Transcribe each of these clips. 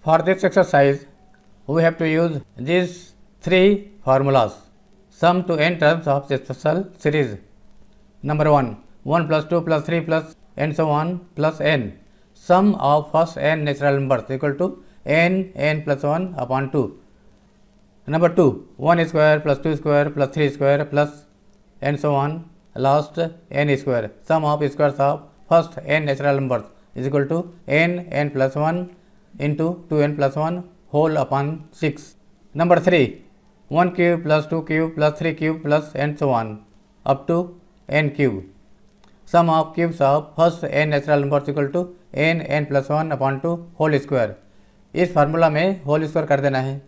For this exercise, we have to use these three formulas. Sum to n terms of the special series. Number 1, 1 plus 2 plus 3 plus and so on plus n. Sum of first n natural numbers equal to n plus 1 upon 2. Number 2, 1 square plus 2 square plus 3 square plus and so on last n square. Sum of squares of first n natural numbers is equal to n plus 1 into 2n plus 1 whole upon 6. Number 3, 1 cube plus 2 cube plus 3 cube plus and so on up to n cube. Sum of cubes of first n natural numbers equal to n plus 1 upon 2 whole square. इस formula में whole square कर देना है.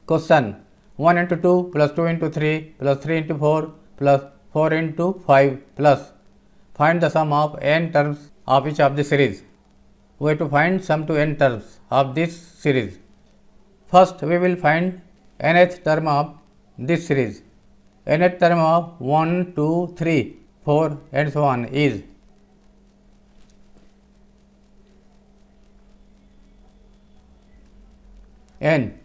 Question 1 into 2 plus 2 into 3 plus 3 into 4 plus 4 into 5 plus find the sum of n terms of each of the series. We have to find sum to n terms of this series. First we will find nth term of this series. Nth term of 1, 2, 3, 4 and so on is n.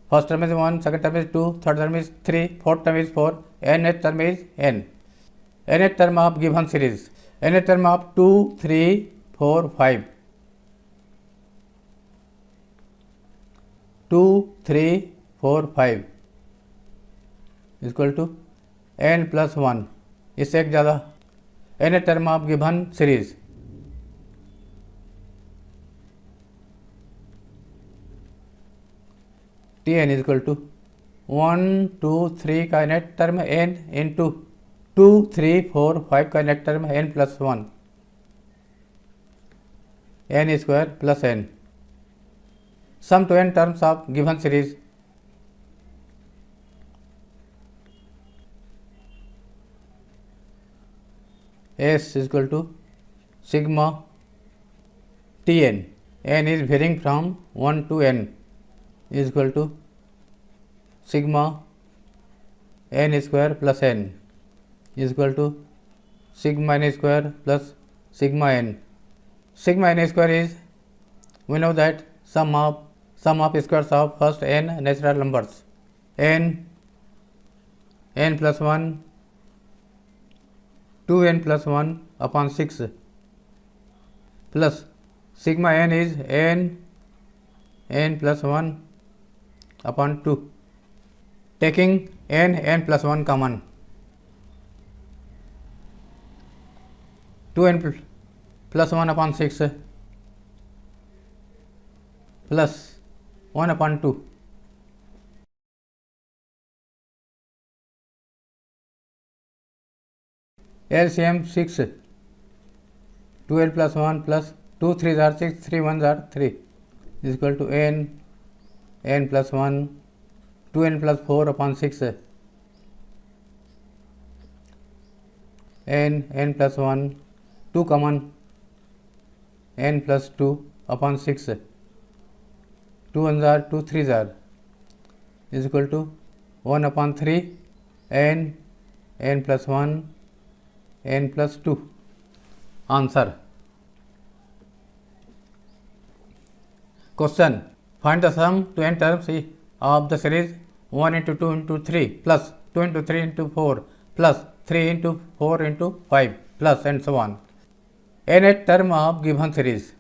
First term is 1, second term is 2, third term is 3, fourth term is 4, nth term is n. Nth term of given series. Nth term of 2, 3, 4, 5. 2, 3, 4, 5 is equal to n plus 1. इससे एक ज़्यादा. nth term of given series. Tn is equal to 1, 2, 3 का nth term n into 2, 3, 4, 5 का nth term n plus 1 n square plus n. Sum to n terms of given series. S is equal to sigma Tn. N is varying from 1 to n is equal to sigma n square plus n is equal to sigma n square plus sigma n. Sigma n square is, we know that sum of squares of first n natural numbers. n plus 1, 2n plus 1 upon 6 plus sigma n is n plus 1 upon 2. Taking n plus 1 common, 2n plus 1 upon 6 plus 1 upon 2. LCM 6, 2n plus 1 plus 2 3s are 6, 3 1s are 3 is equal to n plus 1, 2n plus 4 upon 6 n plus 1, 2 common n plus 2 upon 6, 2 1s are 2 3s are is equal to 1 upon 3 n plus 1 n plus 2. Answer. Question. Find the sum to n terms of the series 1 into 2 into 3 plus 2 into 3 into 4 plus 3 into 4 into 5 plus and so on. Nth term of given series.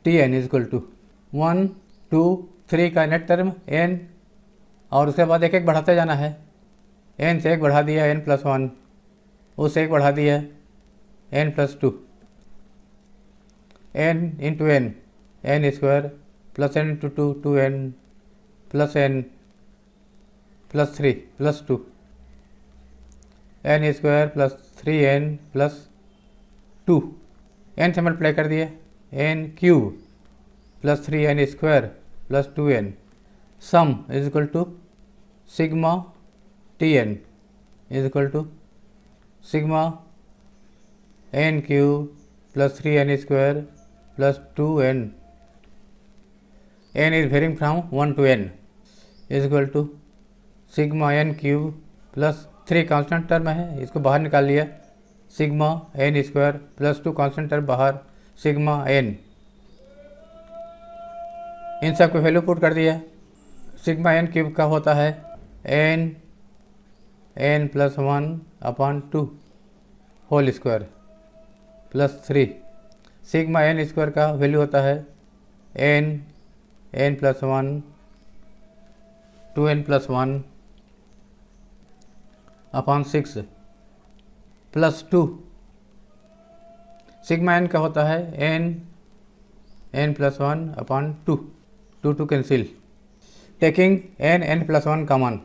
Tn is equal to 1, 2, 3 का nth term n और उसके बाद एक एक बढ़ाते जाना है. n से एक बढ़ा दिया n प्लस 1, उससे एक बढ़ा दिया n plus 2, n into n square plus n into 2 2n plus n plus 3 plus 2 n square plus 3n plus 2. n से मल्टीप्लाई कर दिए n cube plus 3n square plus 2n. Sum is equal to sigma Tn is equal to sigma n cube plus 3n square plus 2n. n is varying from 1 to n is equal to sigma n cube plus 3 constant term है, इसको बाहर निकाल लिया sigma n square plus 2 constant term बाहर sigma n, इन सब को value put कर दिया। सिग्मा एन क्यूब का होता है n plus 1/2 whole square plus 3। Sigma n square का वैल्यू होता है n plus 1 2n plus 1/6 plus 2। Sigma n का होता है n plus 1/2, 2 cancel. Taking n plus 1 common,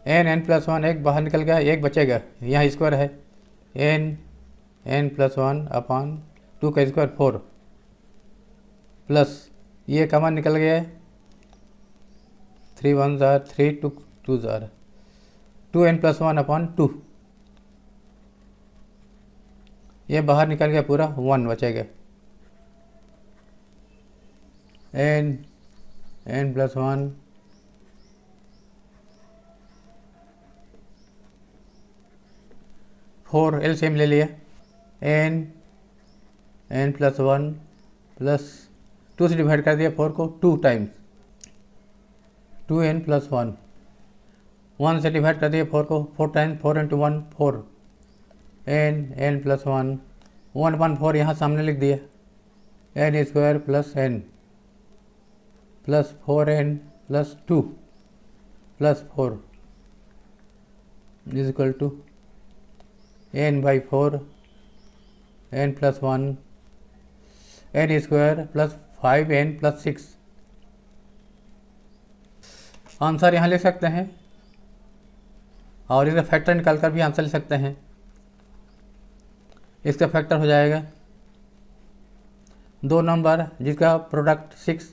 n plus 1 एक बाहर निकल गया, एक बचेगा, यहाँ स्क्वायर है एन प्लस 1/2 का स्क्वायर 4 प्लस ये कॉमन निकल गया है 3 1 जार 3 2 जार 2n प्लस 1/2, ये बाहर निकल गया पूरा 1 बचेगा एन प्लस 1 4 एलसीएम ले लिया एन प्लस 1 प्लस 2 से डिवाइड कर दिया 4 को 2 टाइम्स 2n प्लस 1 से डिवाइड कर दिया 4 को 4 टाइम्स 4 इंटू 1 4 एन प्लस 1/4 यहाँ सामने लिख दिया n square plus n plus 4n plus 2 plus 4 is equal to n/4 n plus 1 n square plus 5n plus 6। Answer यहाँ लिख सकते हैं और इसका फैक्टर निकाल कर भी आंसर लिख सकते हैं। इसका फैक्टर हो जाएगा दो नंबर जिसका प्रोडक्ट 6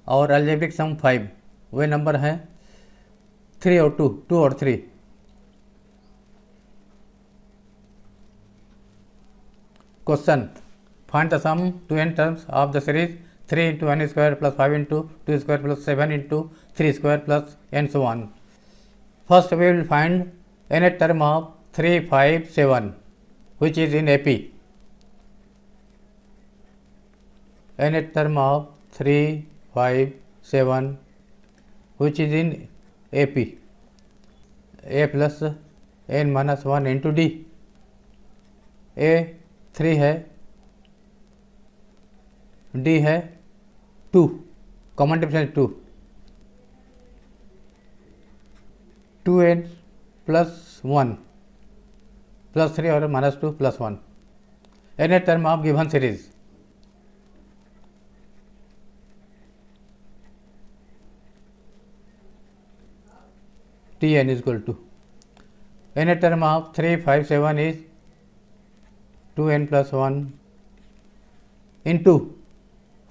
और अलजेब्रिक सम 5, वे नंबर हैं 3 और 2 और 3। Question find the sum to n terms of the series 3 into n square plus 5 into 2 square plus 7 into 3 square plus and so on. First we will find nth term of 3 5 7 which is in AP। nth term of 3 5 7 which is in AP, a plus n minus 1 into d। a 3 है, d है 2, common difference 2n plus 1 plus 3 और minus 2 plus 1। nth term of given series Tn is equal to nth term of 3 5 7 is 2n plus 1 into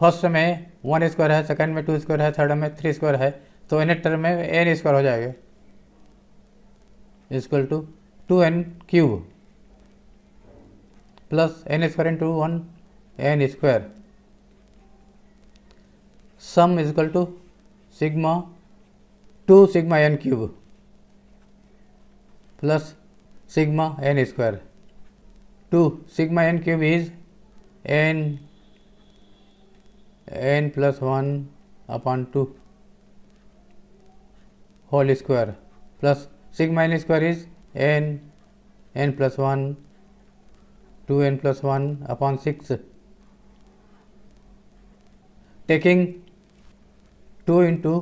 first में 1 square है, second में 2 square है, third में 3 square है, तो nth टर्म में n square हो जाएगा equal to 2n cube plus n square into 1 n square. Sum is equal to sigma 2 sigma n cube plus sigma n square. 2 sigma n cube is n plus 1/2 whole square plus sigma n square is n plus 1 2n plus 1/6। Taking 2 into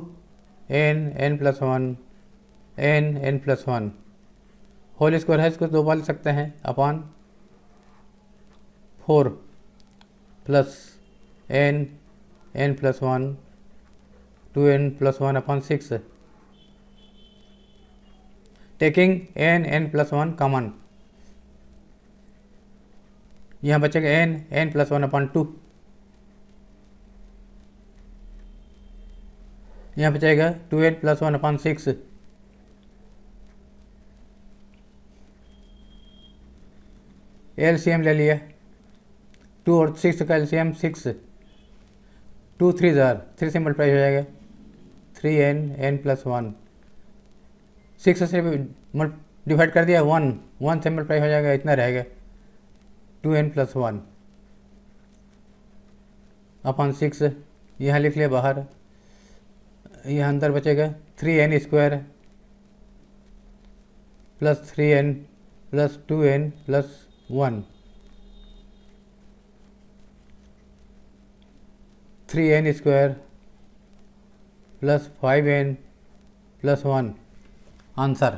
n plus 1 n plus 1 whole square है, इसको 2 बार लिख सकते हैं upon 4 plus n plus 1 2n plus 1/6। Taking n plus 1 common, यहाँ बचेगा n plus 1/2, यहाँ बचेगा 2n plus 1/6। LCM ले लिया 2 और 6 का एलसीएम 6, 2 3 जार 3 से मल्टीप्लाई हो जाएगा 3n n प्लस 1। 6 से डिवाइड कर दिया 1 सिंपलीफाई हो जाएगा, इतना रहेगा 2n + 1 अपॉन 6, यहाँ लिख लिया बाहर, यहाँ अंदर बचेगा 3n² + 3n + 2n + 1, 3n² + 5n + 1 answer.